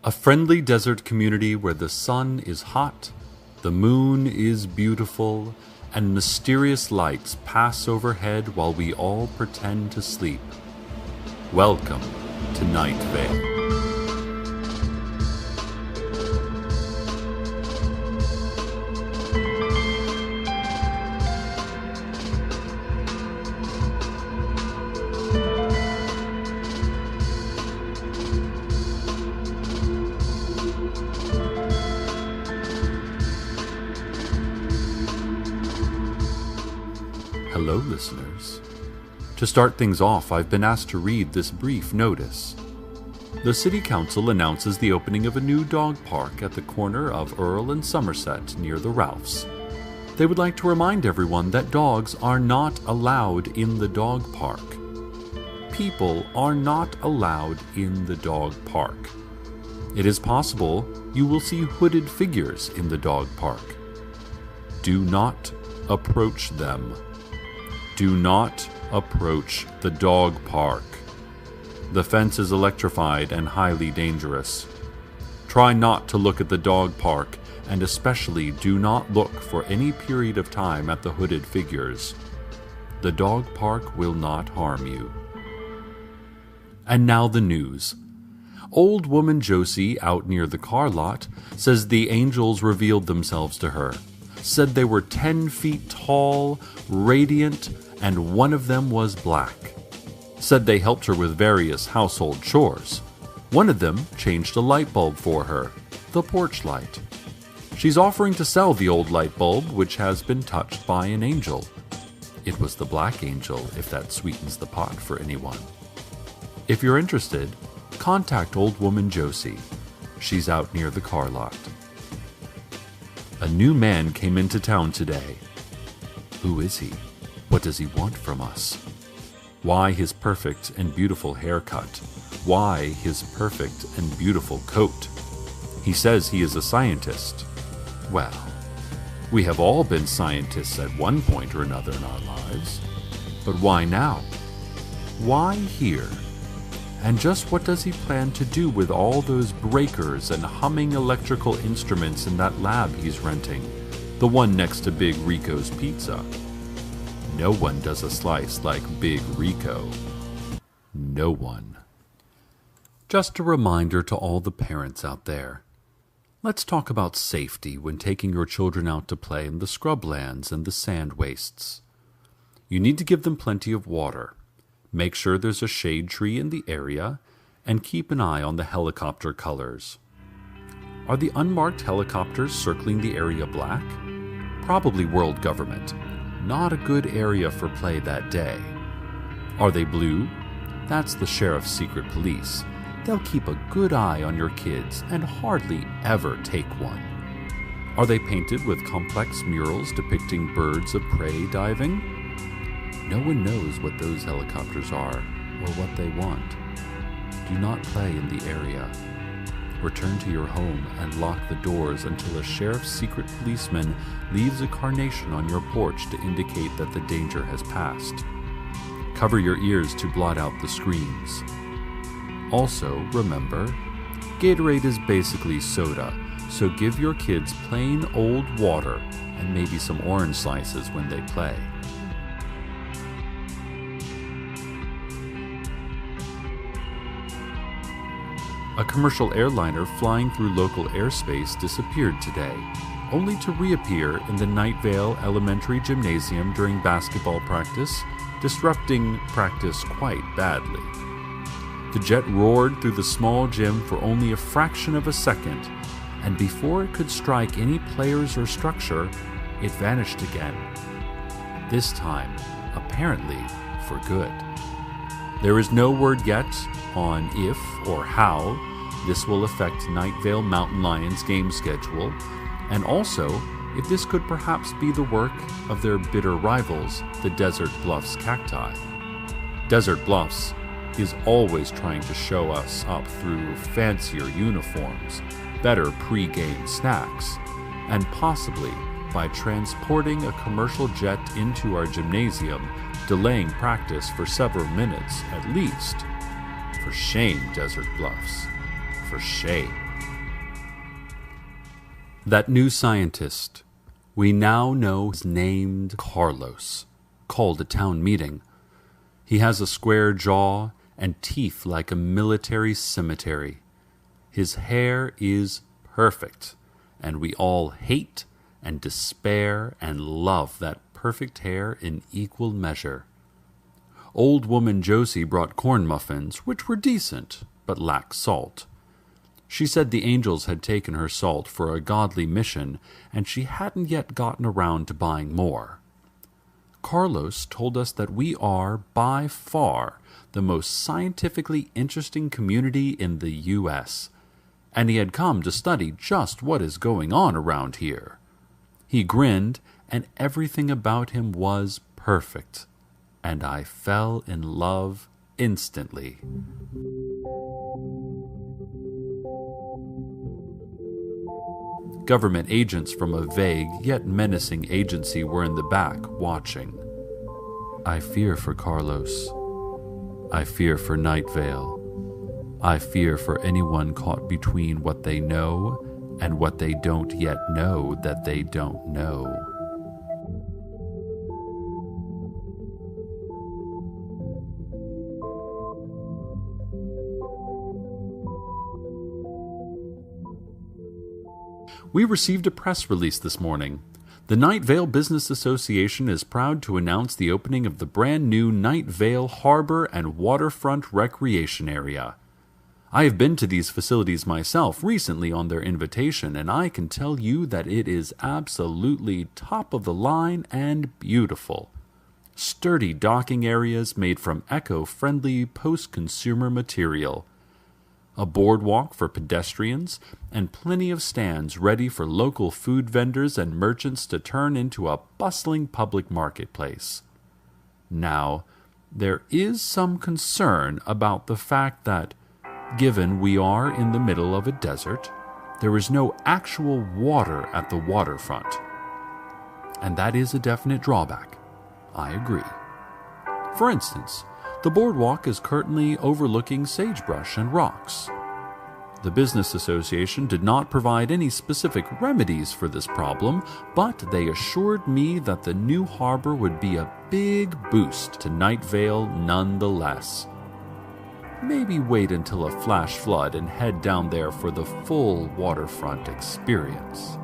A friendly desert community where the sun is hot, the moon is beautiful, and mysterious lights pass overhead while we all pretend to sleep. Welcome to Night Vale. Hello, listeners. To start things off, I've been asked to read this brief notice. The City Council announces the opening of a new dog park at the corner of Earl and Somerset near the Ralphs. They would like to remind everyone that dogs are not allowed in the dog park. People are not allowed in the dog park. It is possible you will see hooded figures in the dog park. Do not approach them. Do not approach the dog park. The fence is electrified and highly dangerous. Try not to look at the dog park, and especially do not look for any period of time at the hooded figures. The dog park will not harm you. And now the news. Old woman Josie, out near the car lot, says the angels revealed themselves to her. Said they were 10 feet tall, radiant, and one of them was black. Said they helped her with various household chores. One of them changed a light bulb for her, the porch light. She's offering to sell the old light bulb, which has been touched by an angel. It was the black angel, if that sweetens the pot for anyone. If you're interested, contact old woman Josie. She's out near the car lot. A new man came into town today. Who is he? What does he want from us? Why his perfect and beautiful haircut? Why his perfect and beautiful coat? He says he is a scientist. Well, we have all been scientists at one point or another in our lives. But why now? Why here? And just what does he plan to do with all those breakers and humming electrical instruments in that lab he's renting? The one next to Big Rico's Pizza. No one does a slice like Big Rico. No one. Just a reminder to all the parents out there. Let's talk about safety when taking your children out to play in the scrublands and the sand wastes. You need to give them plenty of water. Make sure there's a shade tree in the area, and keep an eye on the helicopter colors. Are the unmarked helicopters circling the area black? Probably world government. Not a good area for play that day. Are they blue? That's the sheriff's secret police. They'll keep a good eye on your kids and hardly ever take one. Are they painted with complex murals depicting birds of prey diving? No one knows what those helicopters are or what they want. Do not play in the area. Return to your home and lock the doors until a sheriff's secret policeman leaves a carnation on your porch to indicate that the danger has passed. Cover your ears to blot out the screams. Also, remember, Gatorade is basically soda, so give your kids plain old water and maybe some orange slices when they play. A commercial airliner flying through local airspace disappeared today, only to reappear in the Night Vale Elementary Gymnasium during basketball practice, disrupting practice quite badly. The jet roared through the small gym for only a fraction of a second, and before it could strike any players or structure, it vanished again. This time, apparently, for good. There is no word yet on if or how this will affect Night Vale Mountain Lions' game schedule, and also if this could perhaps be the work of their bitter rivals, the Desert Bluffs Cacti. Desert Bluffs is always trying to show us up through fancier uniforms, better pre-game snacks, and possibly by transporting a commercial jet into our gymnasium, delaying practice for several minutes at least. For shame, Desert Bluffs. For shame. That new scientist, we now know is named Carlos, called a town meeting. He has a square jaw and teeth like a military cemetery. His hair is perfect, and we all hate and despair and love that perfect hair in equal measure. Old woman Josie brought corn muffins, which were decent, but lacked salt. She said the angels had taken her salt for a godly mission, and she hadn't yet gotten around to buying more. Carlos told us that we are, by far, the most scientifically interesting community in the U.S., and he had come to study just what is going on around here. He grinned, and everything about him was perfect, and I fell in love instantly. Government agents from a vague yet menacing agency were in the back, watching. I fear for Carlos. I fear for Night Vale. I fear for anyone caught between what they know and what they don't yet know that they don't know. We received a press release this morning. The Night Vale Business Association is proud to announce the opening of the brand new Night Vale Harbor and Waterfront Recreation Area. I have been to these facilities myself recently on their invitation, and I can tell you that it is absolutely top of the line and beautiful. Sturdy docking areas made from eco-friendly post-consumer material. A boardwalk for pedestrians, and plenty of stands ready for local food vendors and merchants to turn into a bustling public marketplace. Now, there is some concern about the fact that, given we are in the middle of a desert, there is no actual water at the waterfront. And that is a definite drawback. I agree. For instance, the boardwalk is currently overlooking sagebrush and rocks. The Business Association did not provide any specific remedies for this problem, but they assured me that the new harbor would be a big boost to Night Vale nonetheless. Maybe wait until a flash flood and head down there for the full waterfront experience.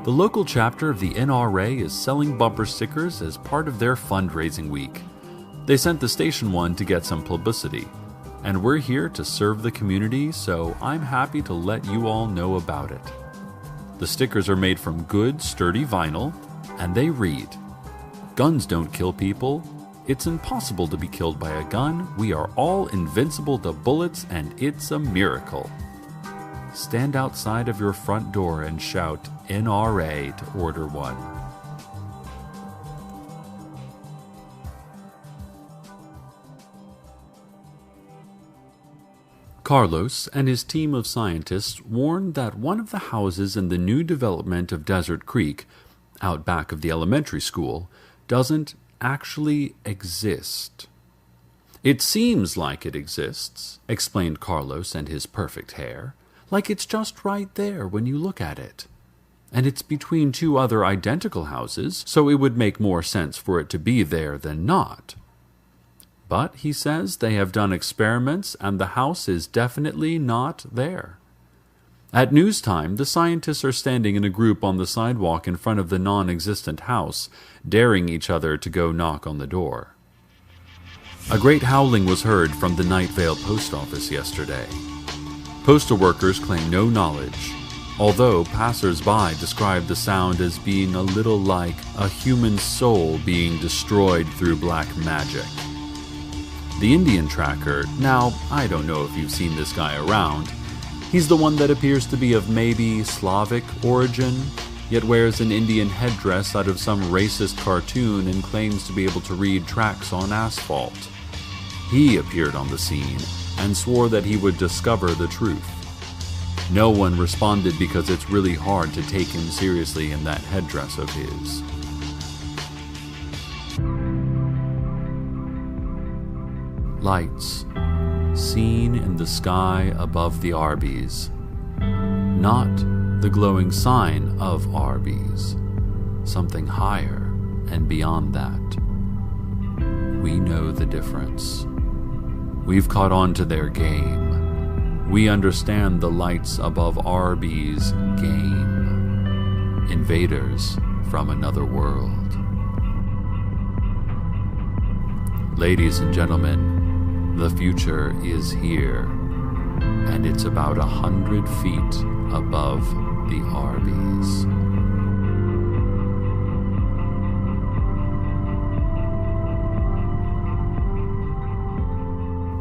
The local chapter of the NRA is selling bumper stickers as part of their fundraising week. They sent the station one to get some publicity, and we're here to serve the community, so I'm happy to let you all know about it. The stickers are made from good, sturdy vinyl, and they read, "Guns don't kill people. It's impossible to be killed by a gun. We are all invincible to bullets, and it's a miracle." Stand outside of your front door and shout NRA to order one. Carlos and his team of scientists warned that one of the houses in the new development of Desert Creek, out back of the elementary school, doesn't actually exist. "It seems like it exists," explained Carlos and his perfect hair, "like it's just right there when you look at it. And it's between two other identical houses, so it would make more sense for it to be there than not. But, he says, they have done experiments and the house is definitely not there." At news time, the scientists are standing in a group on the sidewalk in front of the non-existent house, daring each other to go knock on the door. A great howling was heard from the Night Vale post office yesterday. Postal workers claim no knowledge, although passers-by describe the sound as being a little like a human soul being destroyed through black magic. The Indian tracker, now, I don't know if you've seen this guy around. He's the one that appears to be of maybe Slavic origin, yet wears an Indian headdress out of some racist cartoon and claims to be able to read tracks on asphalt. He appeared on the scene and swore that he would discover the truth. No one responded because it's really hard to take him seriously in that headdress of his. Lights seen in the sky above the Arby's. not the glowing sign of Arby's. Something higher and beyond that. We know the difference. We've caught on to their game. We understand the lights above Arby's game. Invaders from another world. Ladies and gentlemen, the future is here, and it's about 100 feet above the Arby's.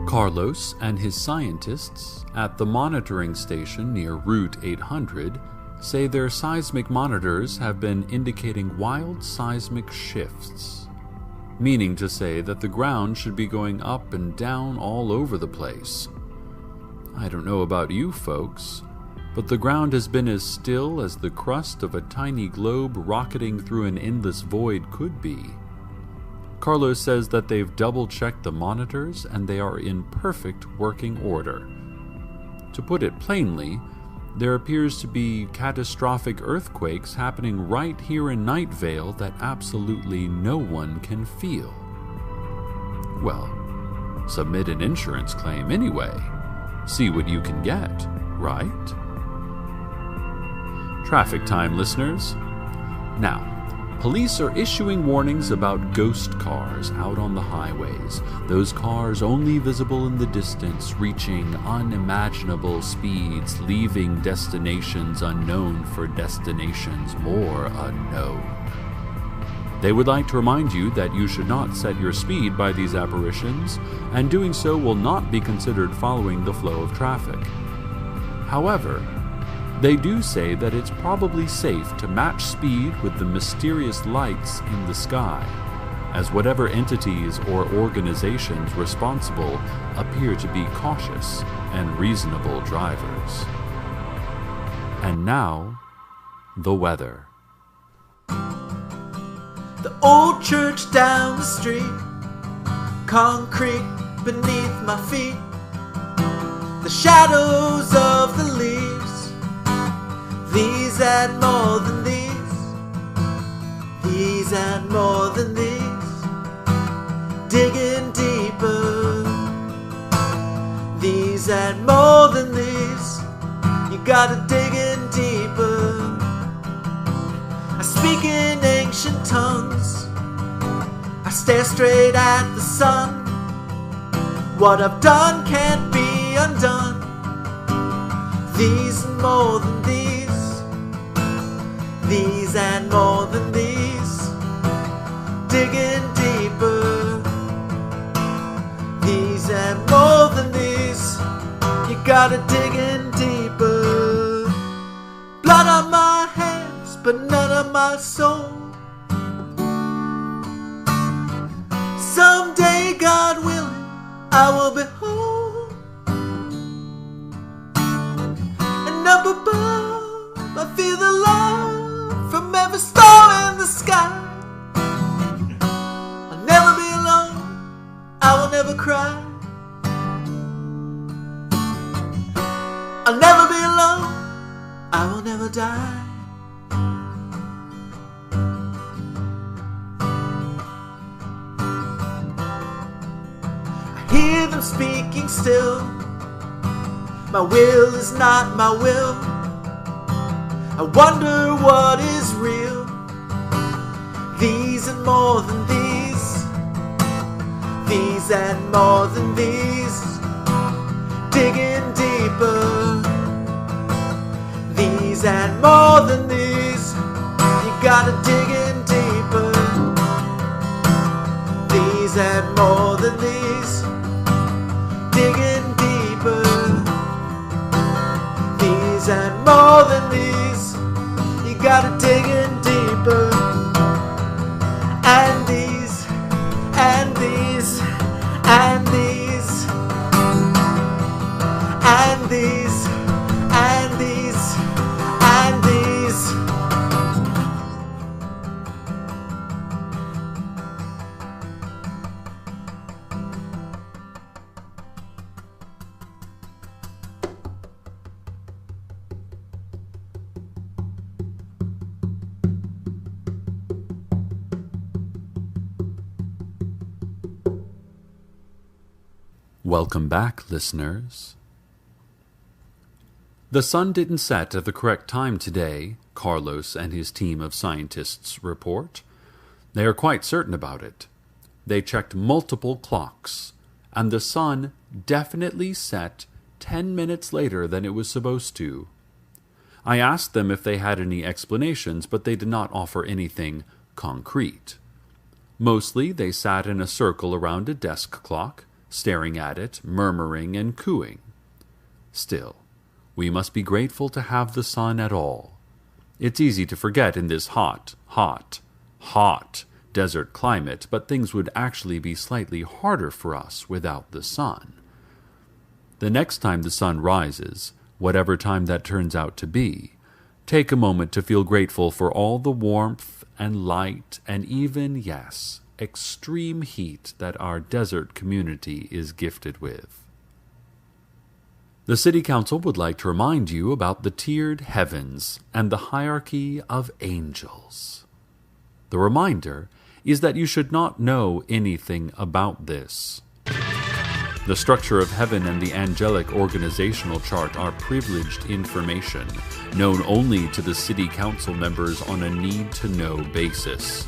Carlos and his scientists at the monitoring station near Route 800 say their seismic monitors have been indicating wild seismic shifts, meaning to say that the ground should be going up and down all over the place. I don't know about you folks, but the ground has been as still as the crust of a tiny globe rocketing through an endless void could be. Carlos says that they've double-checked the monitors and they are in perfect working order. To put it plainly, there appears to be catastrophic earthquakes happening right here in Night Vale that absolutely no one can feel. Well, submit an insurance claim anyway. See what you can get, right? Traffic time, listeners. Now, police are issuing warnings about ghost cars out on the highways. Those cars only visible in the distance, reaching unimaginable speeds, leaving destinations unknown for destinations more unknown. They would like to remind you that you should not set your speed by these apparitions, and doing so will not be considered following the flow of traffic. However, they do say that it's probably safe to match speed with the mysterious lights in the sky, as whatever entities or organizations responsible appear to be cautious and reasonable drivers. And now, the weather. The old church down the street, concrete beneath my feet, the shadows of the leaves, these and more than these and more than these, digging deeper, these and more than these, you gotta dig in deeper. I speak in ancient tongues, I stare straight at the sun, what I've done can't be undone, these and more than these and more than these, digging deeper, these and more than these, you gotta dig in deeper. Blood on my hands, but none of my soul. Someday, God willing, I will be whole, and up above I feel the love from every star in the sky. I'll never be alone, I will never cry. I'll never be alone, I will never die. I hear them speaking still, my will is not my will. I wonder what is real, these and more than these and more than these, digging deeper, these and more than these, you gotta dig in deeper, these and more than these, digging deeper, these and more than these, you gotta dig in deeper. And these, and these, and these, and these, and these, and these. Welcome back, listeners. The sun didn't set at the correct time today, Carlos and his team of scientists report. They are quite certain about it. They checked multiple clocks, and the sun definitely set 10 minutes later than it was supposed to. I asked them if they had any explanations, but they did not offer anything concrete. Mostly they sat in a circle around a desk clock, staring at it, murmuring and cooing. Still, we must be grateful to have the sun at all. It's easy to forget in this hot desert climate, but things would actually be slightly harder for us without the sun. The next time the sun rises, whatever time that turns out to be, take a moment to feel grateful for all the warmth and light and even, yes, extreme heat that our desert community is gifted with. The City Council would like to remind you about the tiered heavens and the hierarchy of angels. The reminder is that you should not know anything about this. The structure of heaven and the angelic organizational chart are privileged information, known only to the City Council members on a need-to-know basis.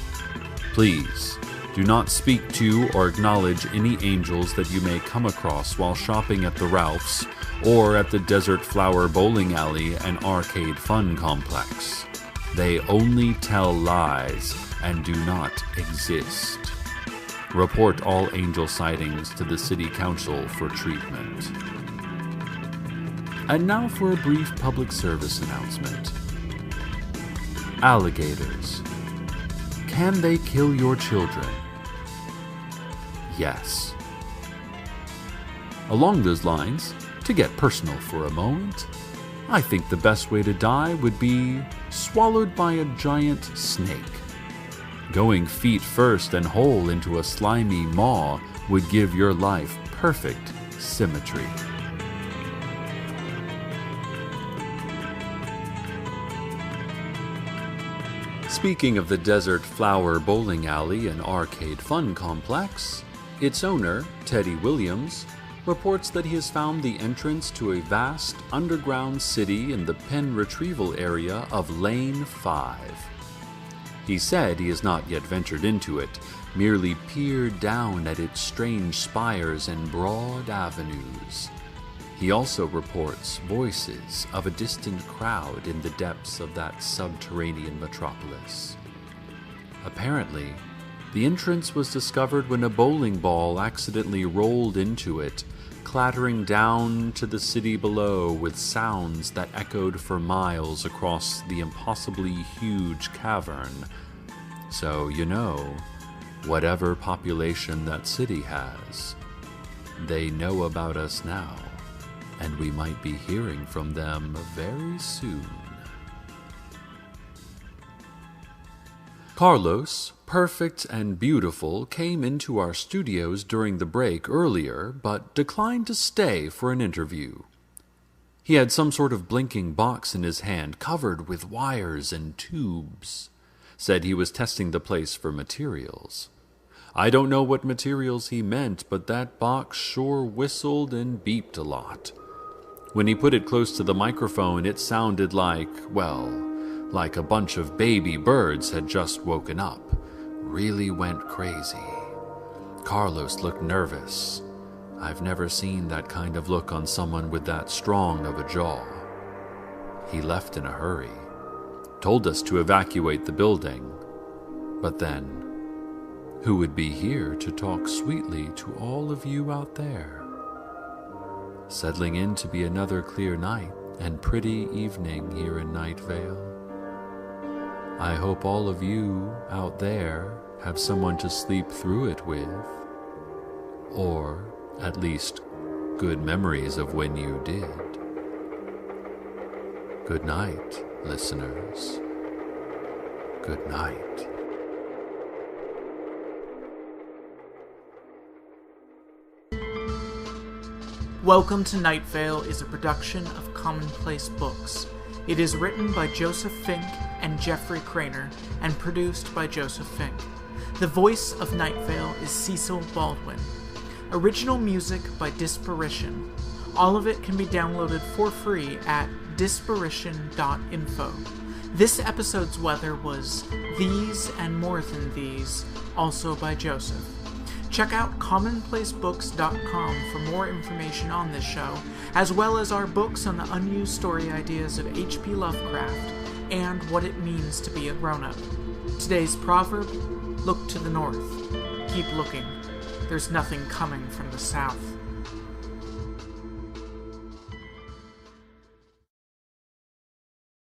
Please, do not speak to or acknowledge any angels that you may come across while shopping at the Ralphs or at the Desert Flower Bowling Alley and Arcade Fun Complex. They only tell lies and do not exist. Report all angel sightings to the City Council for treatment. And now for a brief public service announcement. Alligators. Can they kill your children? Yes. Along those lines, to get personal for a moment, I think the best way to die would be swallowed by a giant snake. Going feet first and whole into a slimy maw would give your life perfect symmetry. Speaking of the Desert Flower Bowling Alley and Arcade Fun Complex, its owner, Teddy Williams, reports that he has found the entrance to a vast underground city in the pen retrieval area of Lane 5. He said he has not yet ventured into it, merely peered down at its strange spires and broad avenues. He also reports voices of a distant crowd in the depths of that subterranean metropolis. Apparently, the entrance was discovered when a bowling ball accidentally rolled into it, clattering down to the city below with sounds that echoed for miles across the impossibly huge cavern. So, whatever population that city has, they know about us now, and we might be hearing from them very soon. Carlos, perfect and beautiful, came into our studios during the break earlier, but declined to stay for an interview. He had some sort of blinking box in his hand, covered with wires and tubes. Said he was testing the place for materials. I don't know what materials he meant, but that box sure whistled and beeped a lot. When he put it close to the microphone, it sounded like a bunch of baby birds had just woken up. Really went crazy. Carlos looked nervous. I've never seen that kind of look on someone with that strong of a jaw. He left in a hurry. Told us to evacuate the building. But then, who would be here to talk sweetly to all of you out there? Settling in to be another clear night and pretty evening here in Night Vale. I hope all of you out there have someone to sleep through it with, or at least good memories of when you did. Good night, listeners. Good night. Welcome to Night Vale is a production of Commonplace Books. It is written by Joseph Fink and Jeffrey Craner, and produced by Joseph Fink. The voice of Night Vale is Cecil Baldwin. Original music by Disparition. All of it can be downloaded for free at disparition.info. This episode's weather was These and More Than These, also by Joseph. Check out commonplacebooks.com for more information on this show, as well as our books on the unused story ideas of H.P. Lovecraft and what it means to be a grown-up. Today's proverb, look to the north. Keep looking. There's nothing coming from the south.